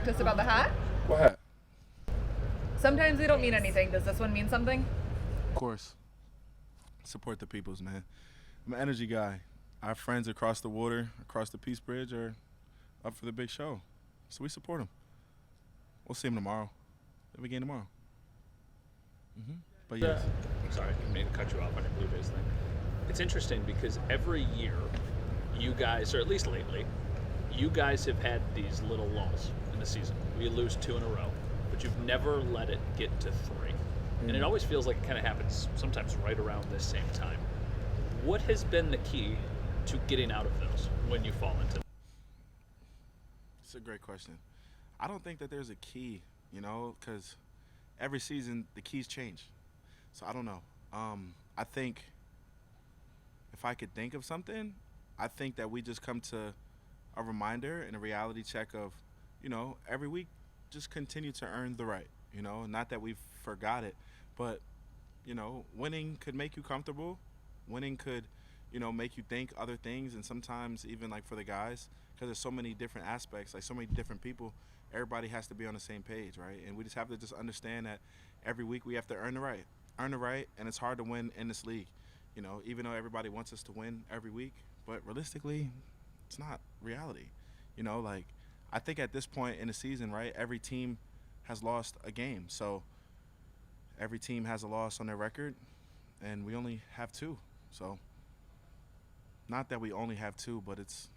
us about the hat? What hat? Sometimes they don't mean anything. Does this one mean something? Of course. Support the peoples, man. I'm an energy guy. Our friends across the water, across the Peace Bridge, are up for the big show. So we support them. We'll see them tomorrow. Then we game tomorrow. But yes. Sorry, I didn't mean to cut you off on your Blue Jays thing. It's interesting because every year, you guys, or at least lately, you guys have had these little lulls in the season. We lose 2 in a row, but you've never let it get to 3. And it always feels like it kind of happens sometimes right around this same time. What has been the key to getting out of those when you fall into them? It's a great question. I don't think that there's a key, because every season the keys change. So I don't know. I think if I could think of something, I think that we just come to a reminder and a reality check of, every week just continue to earn the right. Not that we've forgot it, but, winning could make you comfortable. Winning could, make you think other things. And sometimes even like for the guys, because there's so many different aspects, like so many different people, everybody has to be on the same page, right? And we just have to just understand that every week we have to earn the right. Earn the right, and it's hard to win in this league. Even though everybody wants us to win every week, but realistically, it's not reality. I think at this point in the season, right, every team has lost a game. So every team has a loss on their record, and we only have 2. So not that we only have 2, but it's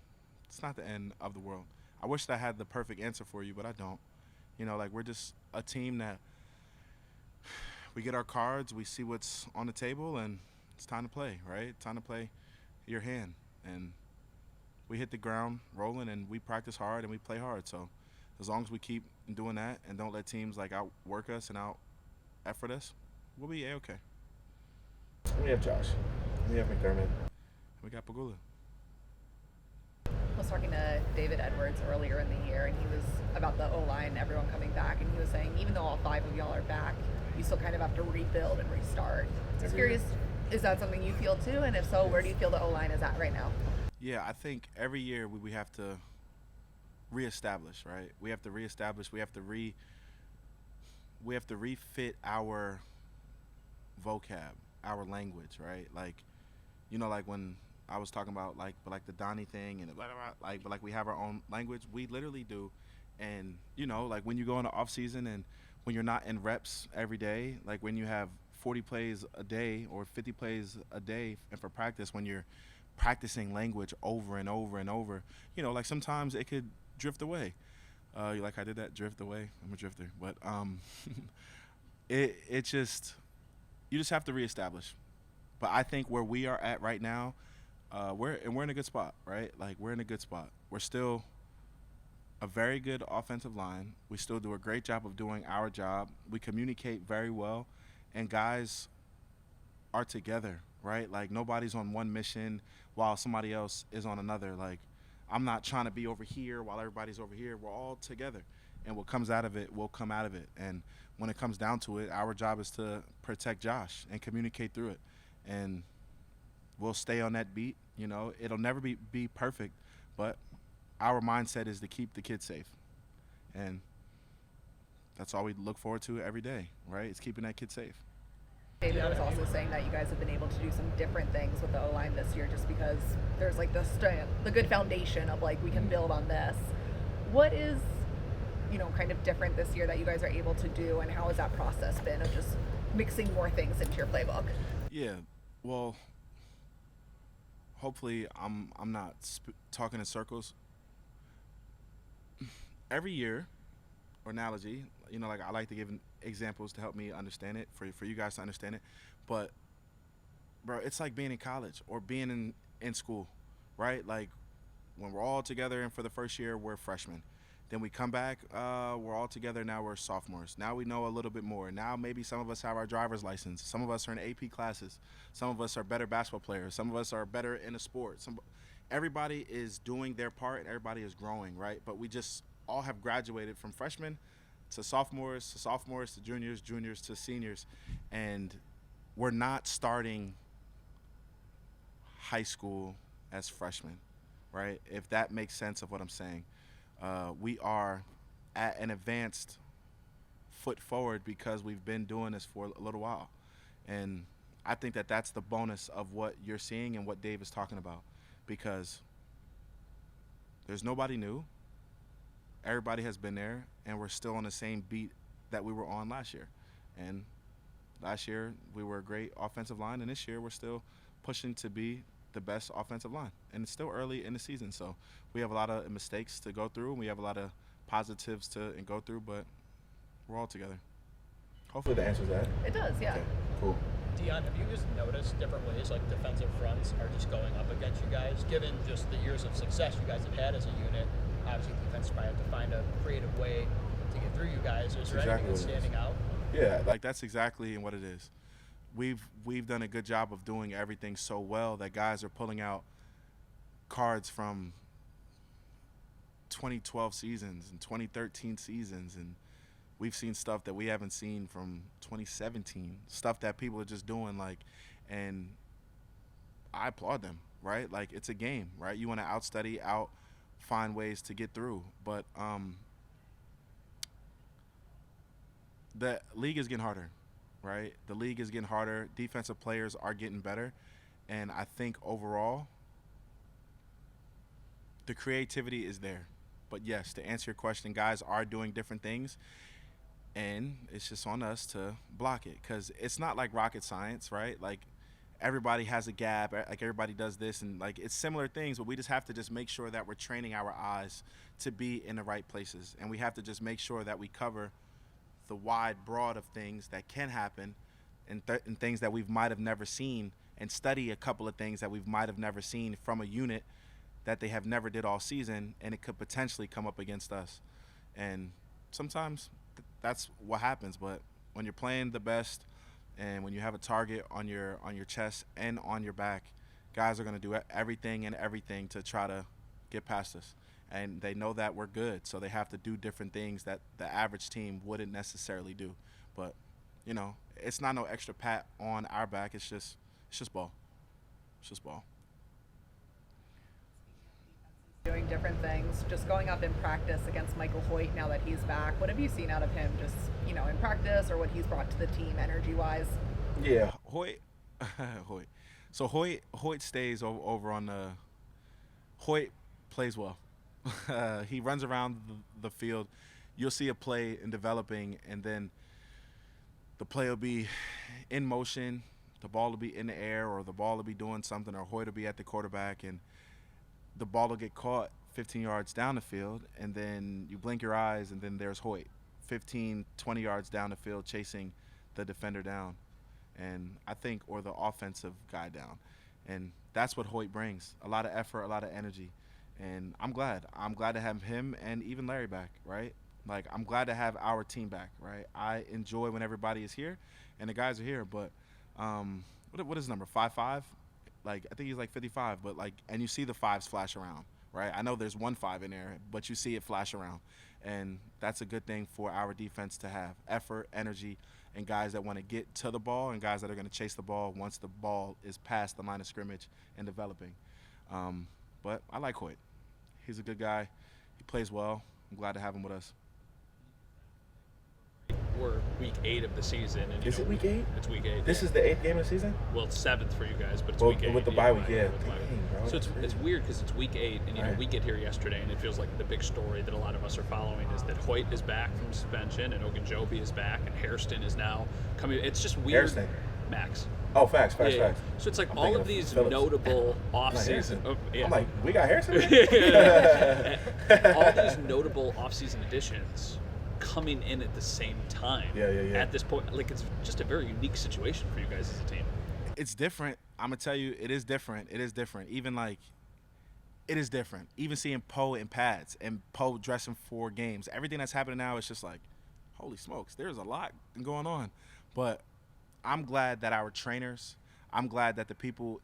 not the end of the world. I wish that I had the perfect answer for you, but I don't. We're just a team that we get our cards, we see what's on the table, and it's time to play, right? Time to play your hand. And we hit the ground rolling, and we practice hard, and we play hard. So as long as we keep doing that and don't let teams outwork us and out-effort us, we'll be A-okay. We have Josh. We have McDermott. We got Pagula. I was talking to David Edwards earlier in the year, and he was about the O-line, everyone coming back, and he was saying even though all 5 of y'all are back, you still kind of have to rebuild and restart. Just curious, is that something you feel too? And if so, where do you feel the O-line is at right now? Yeah, I think every year we have to reestablish, right? We have to reestablish. We have to refit our vocab, our language, right? Like when I was talking about like the Donnie thing and blah, blah, blah, but we have our own language. We literally do, and when you go in the off season and when you're not in reps every day, like when you have 40 plays a day or 50 plays a day, and for practice, when you're practicing language over and over and over, sometimes it could drift away. Like I did that, drift away. I'm a drifter, but you just have to reestablish. But I think where we are at right now, we're in a good spot, right? Like we're in a good spot. We're still a very good offensive line. We still do a great job of doing our job. We communicate very well, and guys are together, right? Like nobody's on one mission while somebody else is on another. Like I'm not trying to be over here while everybody's over here. We're all together, and what comes out of it will come out of it. And when it comes down to it, our job is to protect Josh and communicate through it. And we'll stay on that beat. It'll never be perfect, but our mindset is to keep the kids safe. And that's all we look forward to every day, right? It's keeping that kid safe. David was also saying that you guys have been able to do some different things with the O-line this year just because there's like the good foundation of like we can build on this. What is, kind of different this year that you guys are able to do, and how has that process been of just mixing more things into your playbook? Yeah, well, hopefully I'm not talking in circles. Every year, or analogy, I like to give examples to help me understand it, for you guys to understand it. But, bro, it's like being in college or being in school, right? Like when we're all together and for the first year, we're freshmen. Then we come back, we're all together, now we're sophomores. Now we know a little bit more. Now maybe some of us have our driver's license. Some of us are in AP classes. Some of us are better basketball players. Some of us are better in a sport. Everybody is doing their part and everybody is growing, right? But we just all have graduated from freshmen to sophomores to juniors to seniors. And we're not starting high school as freshmen, right? If that makes sense of what I'm saying. We are at an advanced foot forward because we've been doing this for a little while. And I think that that's the bonus of what you're seeing and what Dave is talking about, because there's nobody new. Everybody has been there, and we're still on the same beat that we were on last year. And last year we were a great offensive line, and this year we're still pushing to be the best offensive line. And it's still early in the season, so we have a lot of mistakes to go through, and we have a lot of positives to go through, but we're all together. Hopefully that answers that. It does, yeah. Okay, cool. Dion, have you just noticed different ways like defensive fronts are just going up against you guys, given just the years of success you guys have had as a unit? Obviously, defense probably have to find a creative way to get through you guys. Is there anything that's standing out? Yeah, like that's exactly what it is. We've done a good job of doing everything so well that guys are pulling out cards from 2012 seasons and 2013 seasons, and we've seen stuff that we haven't seen from 2017, stuff that people are just doing, like, and I applaud them, right? Like, it's a game, right? You want to outstudy, find ways to get through, but the league is getting harder, right? The league is getting harder. Defensive players are getting better, and I think overall the creativity is there. But yes, to answer your question, guys are doing different things, and it's just on us to block it, because it's not like rocket science, right? Like, everybody has a gap, like everybody does this, and like it's similar things, but we just have to just make sure that we're training our eyes to be in the right places, and we have to just make sure that we cover the wide broad of things that can happen, and things that we might have never seen, and study a couple of things that we might have never seen from a unit that they have never did all season, and it could potentially come up against us. And sometimes that's what happens, but when you're playing the best and when you have a target on your chest and on your back, guys are going to do everything to try to get past us. And they know that we're good, so they have to do different things that the average team wouldn't necessarily do. But, you know, it's not no extra pat on our back. It's just ball. It's just ball. Doing different things, just going up in practice against Michael Hoecht now that he's back. What have you seen out of him, just, you know, in practice, or what he's brought to the team energy-wise? Yeah, Hoecht. So Hoecht stays over on the. Hoecht plays well. He runs around the field. You'll see a play in developing, and then the play will be in motion, the ball will be in the air, or the ball will be doing something, or Hoecht will be at the quarterback, and the ball will get caught 15 yards down the field, and then you blink your eyes, and then there's Hoecht 15, 20 yards down the field chasing the defender down, and I think, or the offensive guy down. And that's what Hoecht brings, a lot of effort, a lot of energy. And I'm glad to have him and even Larry back, right? Like, I'm glad to have our team back, right? I enjoy when everybody is here and the guys are here, but what is his number, 5'5"? Like, I think he's like 55, but like, and you see the fives flash around, right? I know there's 1 5 in there, but you see it flash around. And that's a good thing for our defense to have: effort, energy, and guys that want to get to the ball, and guys that are going to chase the ball once the ball is past the line of scrimmage and developing. But I like Hoecht. He's a good guy. He plays well. I'm glad to have him with us. We're week 8 of the season. And, Is it week 8? It's week 8. This is the 8th game of the season? Well, it's 7th for you guys, but it's Well, week 8. with the bye week, yeah. with the bye week. Dang, bro, So that's it's weird because it's week 8, and Right. we get here yesterday, and it feels like the big story that a lot of us are following is that Hoecht is back from suspension, and Ogunjobi is back, and Hairston is now coming. It's just weird. Hairston. Max. Oh, facts. Yeah. So it's like I'm all thinking of of these Phillips. notable Not off-season. Hairston. Yeah. I'm like, we got Harrison? All these notable off-season additions coming in at the same time. Yeah. At this point, like, it's just a very unique situation for you guys as a team. It's different. I'm going to tell you, it is different. It is different. Even like, it is different. Even seeing Poe in pads and Poe dressing for games. Everything that's happening now is just like, holy smokes, there's a lot going on. But I'm glad that our trainers, I'm glad that the people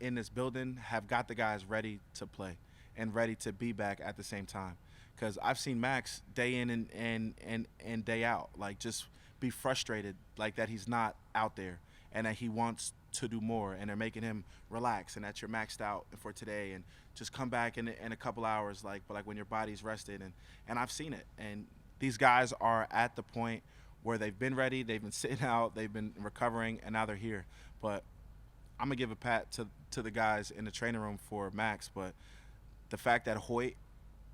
in this building have got the guys ready to play and ready to be back at the same time. Because I've seen Max day in and day out, like, just be frustrated, like, that he's not out there and that he wants to do more, and they're making him relax, and that you're maxed out for today and just come back in a couple hours, like, but like when your body's rested. And I've seen it, and These guys are at the point where they've been ready, they've been sitting out, they've been recovering, and now they're here. But I'm going to give a pat to the guys in the training room for Max, but the fact that Hoyt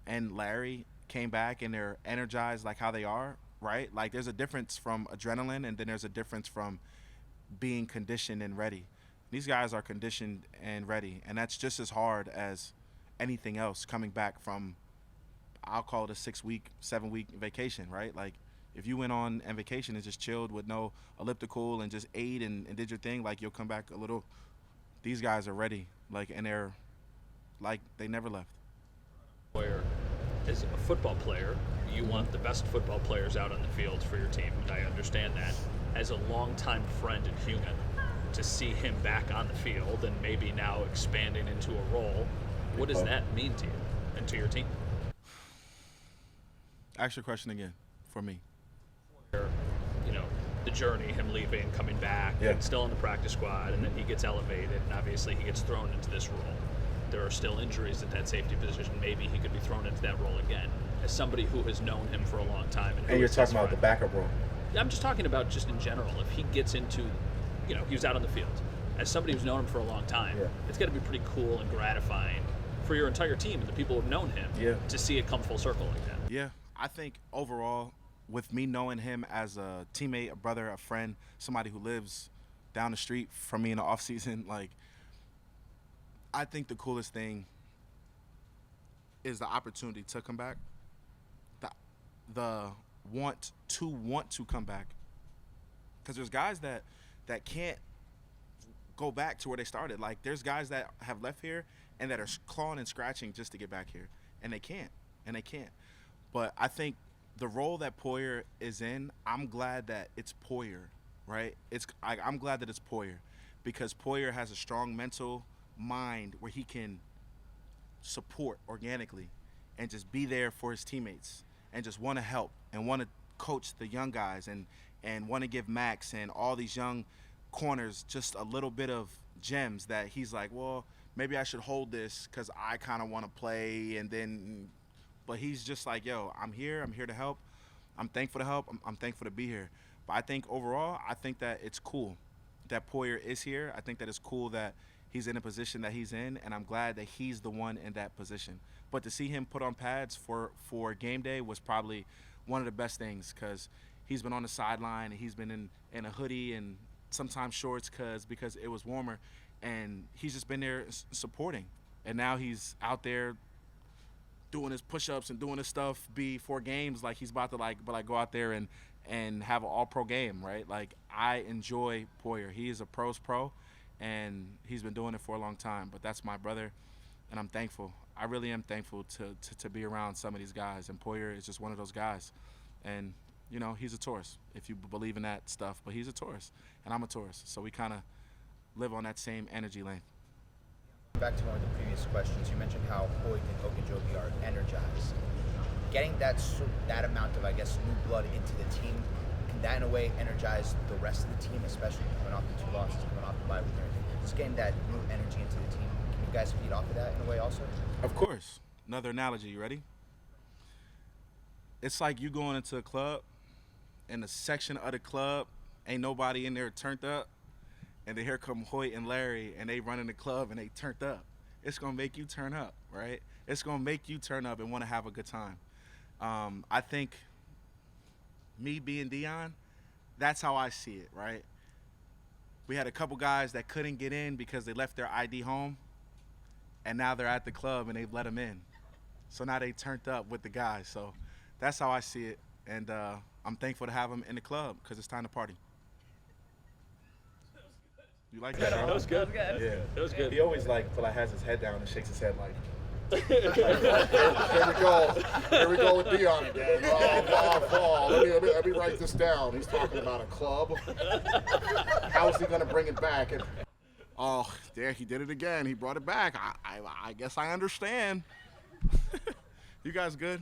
and Larry came back and they're energized like how they are, right? Like there's a difference from adrenaline and then there's a difference from being conditioned and ready. These guys are conditioned and ready, and that's just as hard as anything else coming back from, I'll call it a 6-week, 7-week vacation, right? Like if you went on vacation and just chilled with no elliptical and just ate and did your thing, like you'll come back a little. These guys are ready, like, and they're like they never left. Poyer, as a football player, you want the best football players out on the field for your team, and I understand that. As a longtime friend and human, to see him back on the field and maybe now expanding into a role, what does that mean to you and to your team? Ask your question again for me. You know, the journey, him leaving, coming back, and still in the practice squad, and then he gets elevated, and obviously he gets thrown into this role. There are still injuries at that safety position. Maybe he could be thrown into that role again. As somebody who has known him for a long time. And you're talking about the backup role. I'm just talking about just in general. If he gets into, you know, he was out on the field. As somebody who's known him for a long time, it's got to be pretty cool and gratifying for your entire team and the people who've known him to see it come full circle like that. Yeah, I think overall, with me knowing him as a teammate, a brother, a friend, somebody who lives down the street from me in the off season, like, I think the coolest thing is the opportunity to come back, the want to come back, because there's guys that can't go back to where they started. Like there's guys that have left here and that are clawing and scratching just to get back here, and they can't. But I think the role that Poyer is in, I'm glad that it's Poyer, right? I'm glad that it's Poyer, because Poyer has a strong mental mind where he can support organically and just be there for his teammates and just want to help and want to coach the young guys and want to give Max and all these young corners just a little bit of gems that he's like, well, maybe I should hold this because I kind of want to play, but he's just like, yo, I'm here to help. I'm thankful to help. I'm thankful to be here. But I think overall, I think that it's cool that Poyer is here. I think that it's cool that he's in a position that he's in, and I'm glad that he's the one in that position. But to see him put on pads for game day was probably one of the best things, because he's been on the sideline and he's been in a hoodie and sometimes shorts because it was warmer, and he's just been there supporting. And now he's out there doing his push-ups and doing his stuff before games, like he's about to go out there and have an all-pro game, right? Like, I enjoy Poyer. He is a pro's pro, and he's been doing it for a long time. But that's my brother, and I'm thankful. I really am thankful to be around some of these guys, and Poyer is just one of those guys. And, you know, he's a Taurus, if you believe in that stuff. But he's a Taurus, and I'm a Taurus. So we kind of live on that same energy lane. Back to one of the previous questions, you mentioned how Hoecht and Ogunjobi are energized. Getting that amount of, I guess, new blood into the team, can that in a way energize the rest of the team, especially coming off the 2 losses, coming off the bye week and everything? Just getting that new energy into the team. Can you guys feed off of that in a way also? Of course. Another analogy, you ready? It's like you going into a club, and the section of the club ain't nobody in there turned up, and then here come Hoyt and Larry, and they run in the club and they turned up. It's gonna make you turn up, right? It's gonna make you turn up and want to have a good time. I think me being Dion, that's how I see it, right? We had a couple guys that couldn't get in because they left their ID home, and now they're at the club and they've let them in. So now they turned up with the guys. So that's how I see it, and I'm thankful to have them in the club because it's time to party. You like that? That was good. That was good. Yeah. That was good. He always has his head down and shakes his head like. Here we go. Here we go with Dion again. Let me write this down. He's talking about a club. How is he going to bring it back? And, Oh, there he did it again. He brought it back. I guess I understand. You guys good?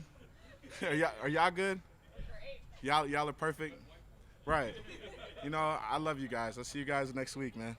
Are y'all good? Y'all are perfect. Right. You know, I love you guys. I'll see you guys next week, man.